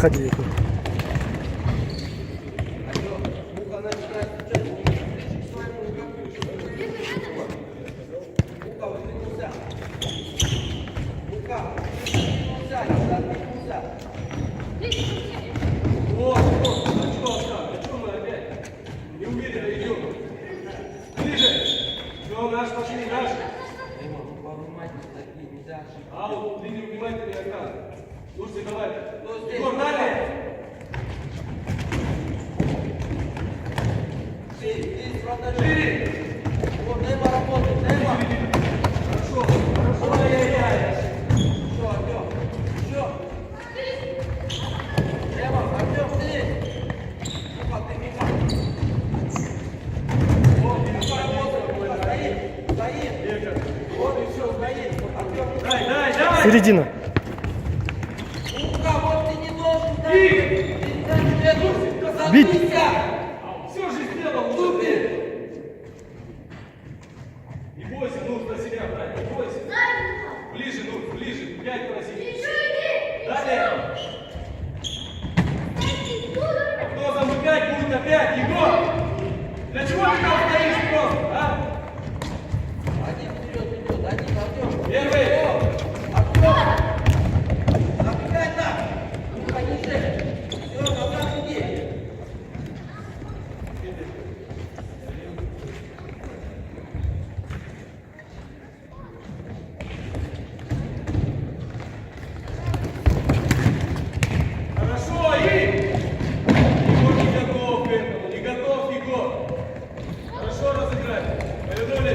выходи. А вот линию внимательно оказывай. Лучше давай. Егор, далее. Шире. Вот, Нейма работает, Нейма. Хорошо, хорошо. Ай-яй-яй. Еще, Артем. Еще. Нейма, Артем, ты. Ну-ка, ты мимо. Вот, Нейма работает. Стоит, стоит. Вот и все, стоит. Артем, Дай, дай, дай. Середина. ну-ка, вот ты не должен так. И. Ты Бить. задыся. Все же сделал, Ступи. Не бойся, нужно себя брать, не бойся. Ближе, ну, ближе, 5 проси. Далее. Кто замыкать будет опять? Егор! Для чего ты там стоишь просто, а? Один вперед идет, один, Артем. Первый. Артем. Забегай так. Ну-ка, ниже. Все, назад иди. Хорошо, и! Егор не готов к этому, не готов, Егор. Хорошо разыграть. Повернули.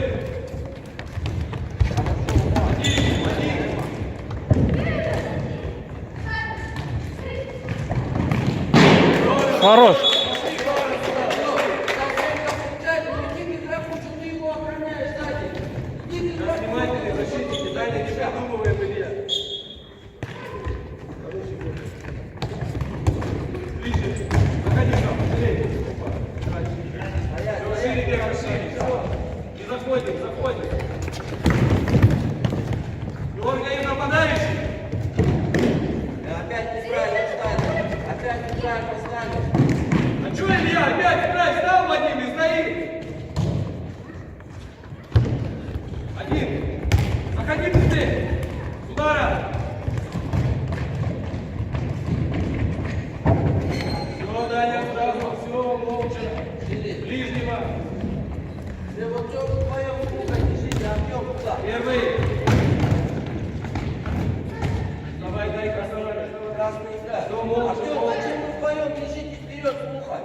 Один. Хорош. Внимательнее, защитники, дальше не придумываем, Илья. Ближе. Заходи там, быстрее. Все, шире, Гера, шире. Все. Не заходим, заходим. Дергаем нападающий. Опять неправильно ставишь. Опять неправильно ставишь. А что, Илья, опять играй, стал Вадим и стоит. Один. Заходи быстрее. С удара. Все, Даня, сразу, все, молча. Ближнего. Ты вот все вдвоем круга держите, Артем куда? Первый. Давай, дай красавчик. Красный игра. Все, молча, Артем, молча. зачем вы вдвоем бежите вперед, слухай?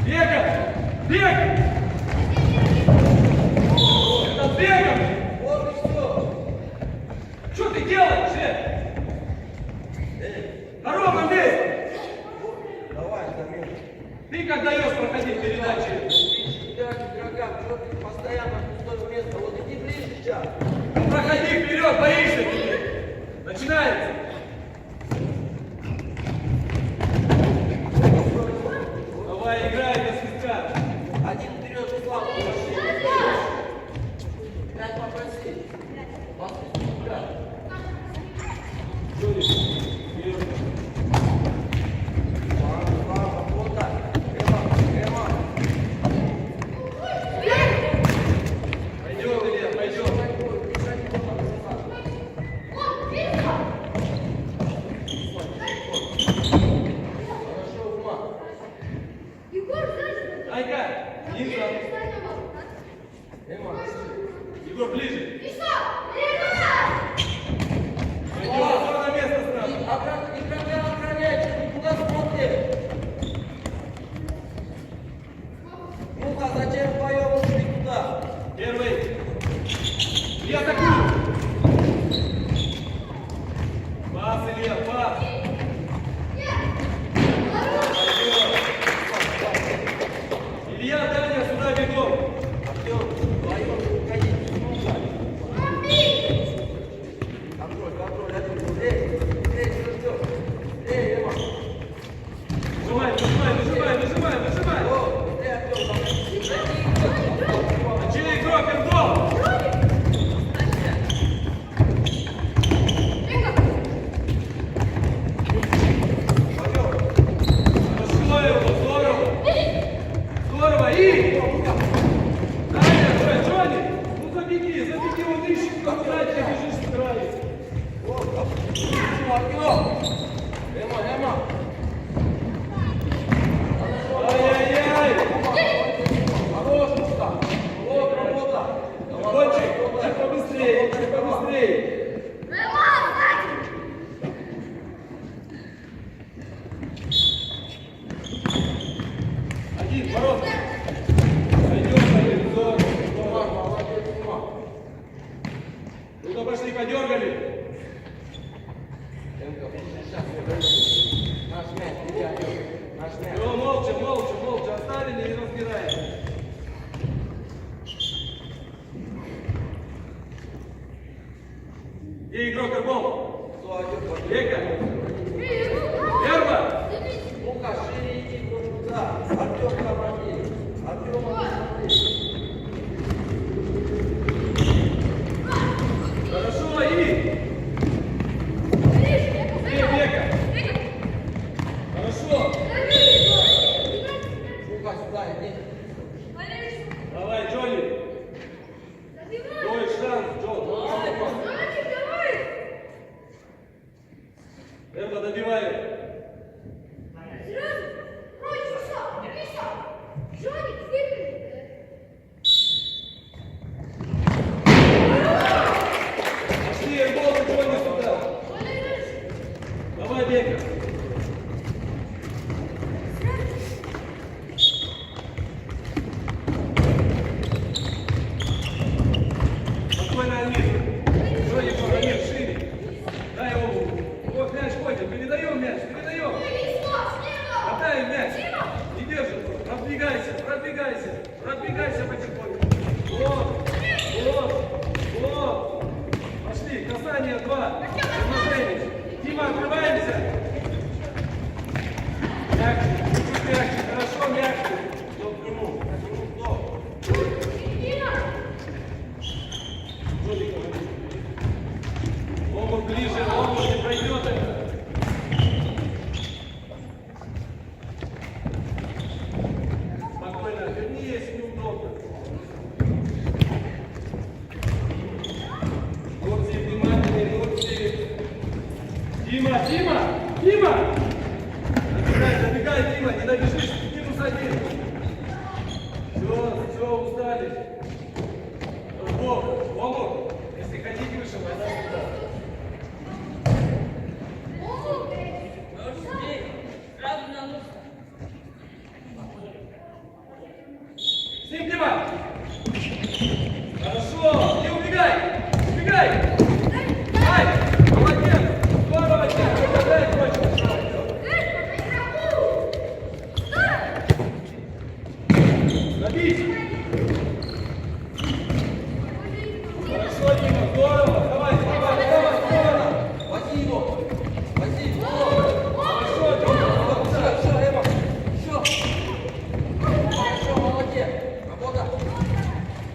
Бегай! Бегай! Это бегай! Вот и все. Что ты делаешь, На ровном месте! Давай, замер. Ты как даешь проходить передачи? Игрокам, что ты постоянно пустое место? Вот иди ближе сейчас. Проходи вперед, боишься ты! Начинается! Давай, играй до свистка! Один вперед, Ислам, пять попроси. Вас играть. Вперед! Слава, вот так. Эма. Пойдем, Илья, пойдем! спокойно. Передаем мяч, передаем. Отдай мяч. Не держи. Продвигайся, продвигайся. Продвигайся потихоньку. Вот, вот, вот. Пошли, касание 2. Тимошевич. Дима, открываемся. Мягче, чуть мягче. Хорошо, мягче. Стоп, к нему. Стоп. Ногу ближе, ногу не пройдет это. Спокойно, верни, если неудобно. Ногти внимательнее, ногти. Дима, Дима, Дима! Забегай, забегай, Дима, не добежишь, минус 1. Все, устали. Бог, помог. Если хотите выше, война сюда. С ним, Дима! Хорошо, не убегай! Убегай! Ай! Молодец! Здорово тебе! Дай точно! Забить! Хорошо, Дима, здорово! Давай, давай, давай, здорово! Вози его! Вози его! Хорошо, Дима! Все, Эма! Все! Хорошо, молодец! Работа!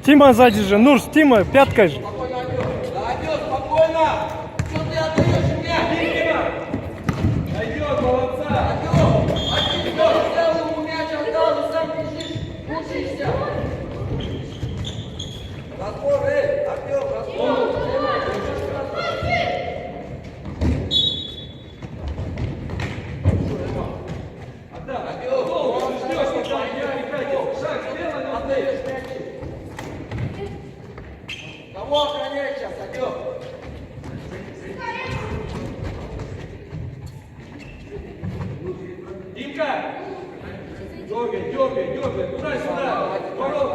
Тима сзади же, Нурс, Тима, пяткой же. Спокойно, Адёс! Да, Адёс, спокойно! Что ты отдаешь мяч? Дима! Пойдет, молодца! Адёс! Адёс! Взял ему мяч, отдал, и сам бежишь, мучаешься! Разбор, Артём, разбор! Отдай! Голову ждешь, пока я не шаг сделай, но Отдаешь мячи! Кого охраняешь сейчас, Адёс? Димка! Дергай, дергай, дергай, туда-сюда! Ворот!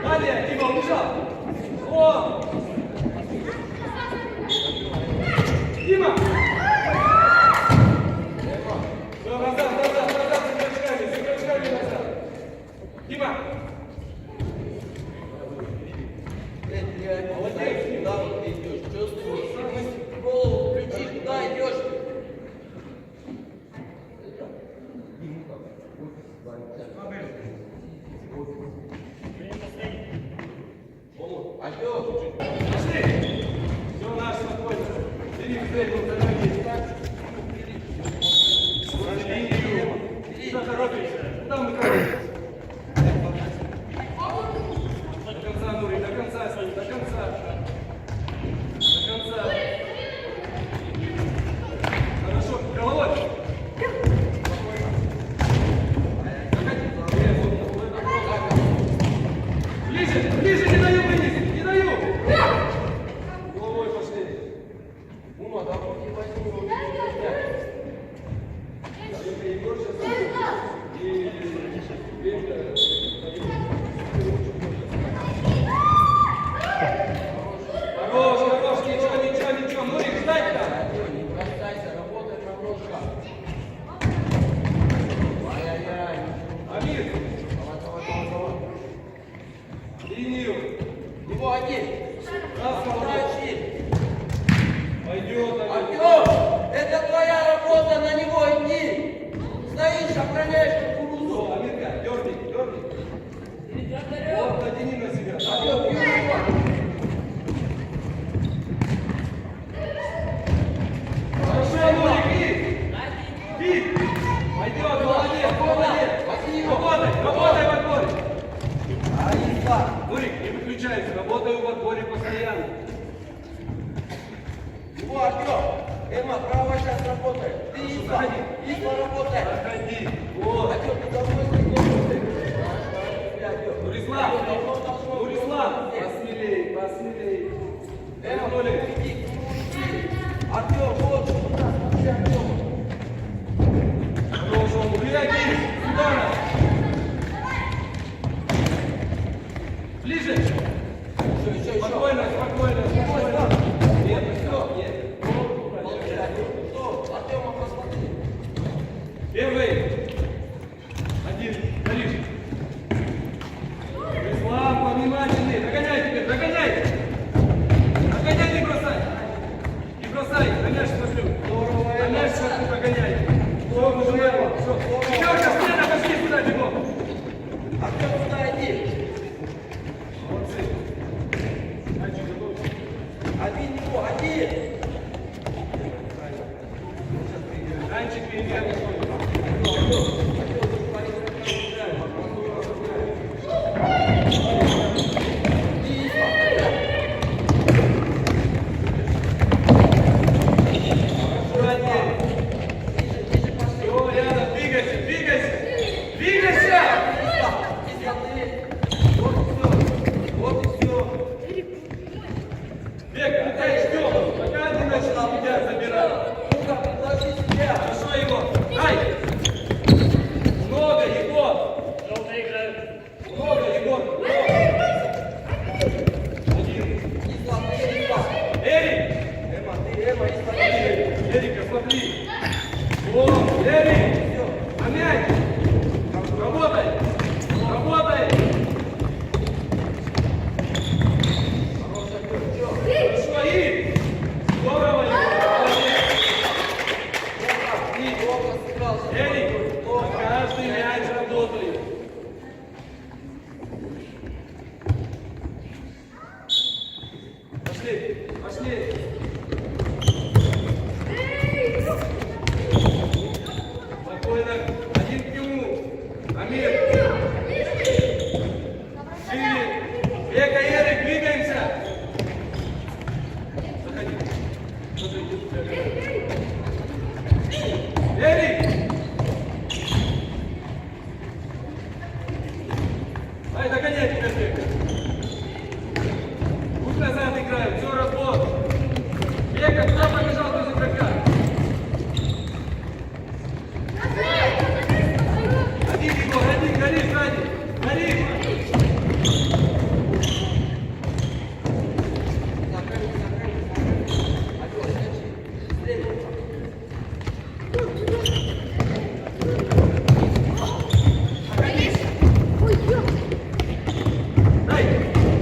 Далее, Дима, убежал! О! Дима! Все, назад, с игрочками назад! Дима! Молодец, куда вот ты идешь? Чувствуешь? Голову включи, куда идешь? Адёс! Пошли! Все, наш спокойно. Бери сверху, за ноги. Возле линию. Куда торопишься? Куда мы торопимся? До конца, Нури, до конца, с ним, до конца. До конца. Хорошо, головой. Ближе, ближе, не даю вынести, не даю. Головой пошли. Ума, да, не возьми его, не Егор сейчас и Венька. Хорош, хорош, ничего, Нурик, ждать там. не бросайся, работай на ножках. Ай-яй-яй. Амир, Давай. линию. Его один. Раз, Врачи. пойдет, Амир. Артём, это твоя работа, на него иди. Стоишь, охраняешь кукурузу. О, Амирка, дерни. Вот, натяни на себя. Артём, бьёшь его. Хорошо, Нурик, бит. Пойдет, молодец, молодец. Возьми его. Работай в отборе. Аиса. Нурик, не выключайся, работаю в отборе постоянно. Его, Артём. Эма, право сейчас работает. Ты Иса. Иса работает. Проходи. Вот. Артём, ты давно с ним работаешь. Нурислав, посмелей. Вернули. Артём, вот, смотри, Артём. Хорошо, реагируй. Сюда. Ближе. Еще. Спокойно. Нет, все, нет. Молчи, Артём. Что? Артём, Все, рядом, двигайся, двигайся! Двигайся! Вот и все. Бег, пока ждем, пока не начал тебя забирать. Ну-ка, предложи себя. Хорошо, Егор. Дай! Много, Егор! Много, Егор! Один. Ислам, ты Ислам. Эрик! Эма, ты Эма, Ислам. Эрика, смотри! О, Эрик! Помянь! Работай! Работай! Хорошо, и! Здорово, Егор! Молодец! Ты плохо сыграл. Эрик, на каждый мяч работает. Пошли, пошли. Спокойно. Один к нему. Амир. Шире. Века, Эрик, двигаемся. Заходи. Эрик. Ай, догоняй тебя, Века. Пусть назад играют, все, разбор. Века, куда побежал без игрока? Один, Егор, один, гори сзади. Гори. Дай.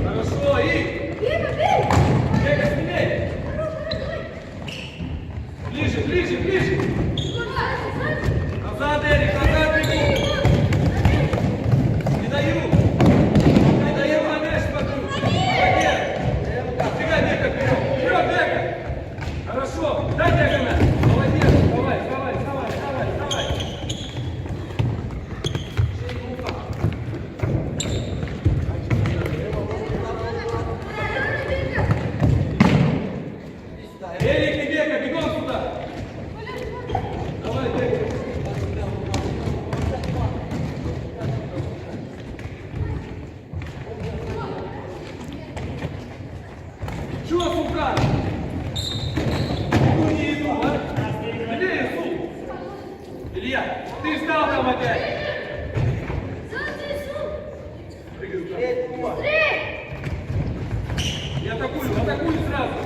Хорошо, и. Века, смелей. Ближе, ближе, ближе. Назад, Эрик, назад бегу. Не даю. Не даю на мяч смотрю. Молодец. Отбегай, Века, вперед. Вперед, Века. Хорошо. Дай Века мяч. Молодец. Давай, давай, давай, давай, давай. Эрик и Века, бегом сюда. Давай, Века. Чего, сука? Ну не иду, а? Где иду? Илья, ты встал там опять. Я атакую сразу.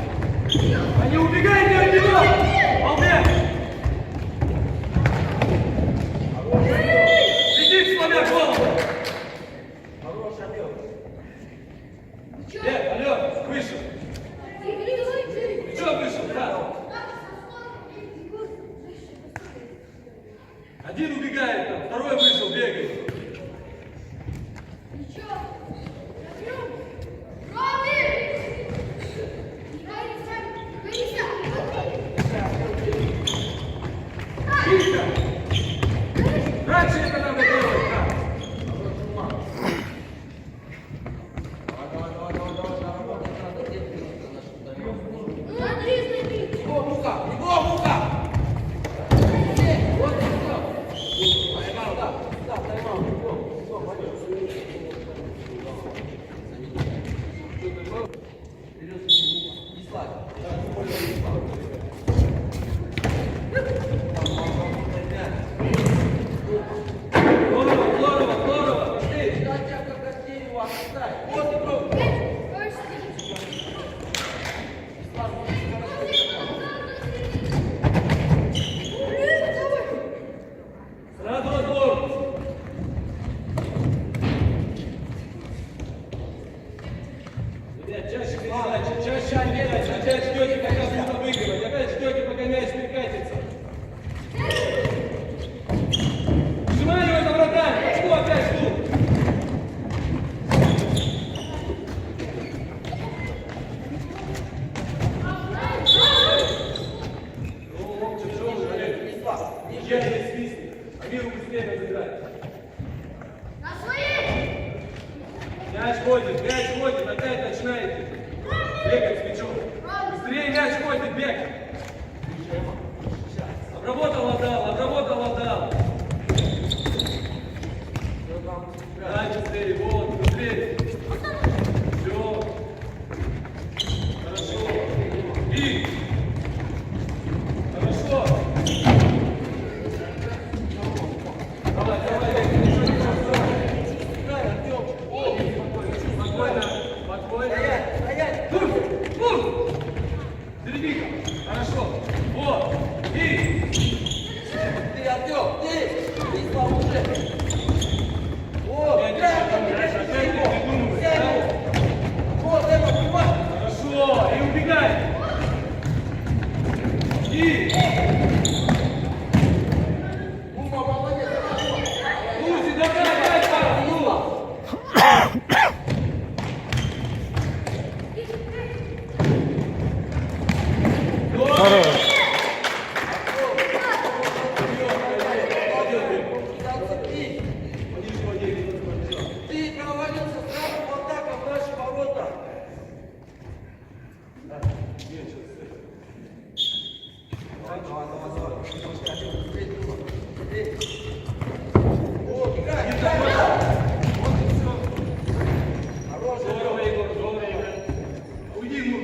А не убегайте от него! Молодец! Иди, сломя голову! Алло, вышел. Ты что вышел? Да. Один убегает там, второй вышел, бегает. Тихо! Раньше это надо делать, да. Его, Мука! Его, Мука! Вот и все. Тайм-аут, да, тайм-аут. Бегом, пойдем. Вперед, Ислам. Ислам. Я не свистни. Амиру быстрее разыграть. Мяч ходит, опять начинаете. Бегать с мячом. Быстрее мяч ходит, бегай. Обработал, отдал. Дай быстрее, вот, быстрее. Все. Хорошо. И. Хорошо. Давай, спокойно. Стоять! Перебега. Хорошо. Вот. И. Ты, Артем, ты слава уже! Вот, Опять не придумывай. вот, это, понимаешь? Хорошо. И убегай. И. Ума, молодец, хорошо! Лузи, давай, дай пару. Хорош. Ты провалился сразу в атаку в наши ворота! Вот, играй! Здорово, Егор, здорово. Уйди, ну.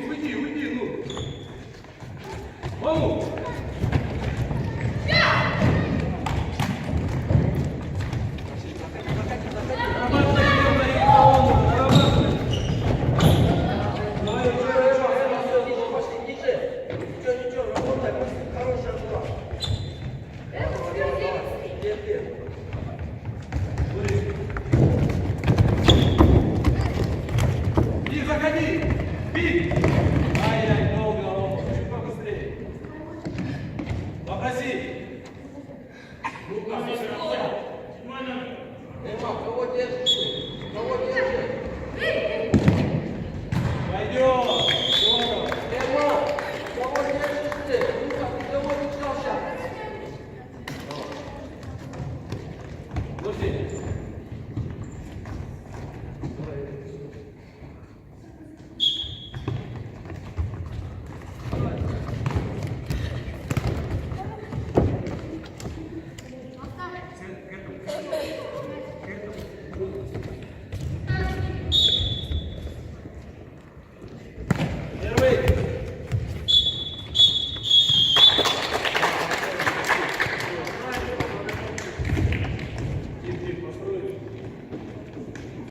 Маму. Ничего, работай, хорошая была. И заходи. Бей. Ай-яй, долго. Чуть побыстрее. Попроси. Эма, кого держишь? Кого держишь? Пойдем. Здорово. Эма, кого держишь ты? Ну-ка, ты кого держишь?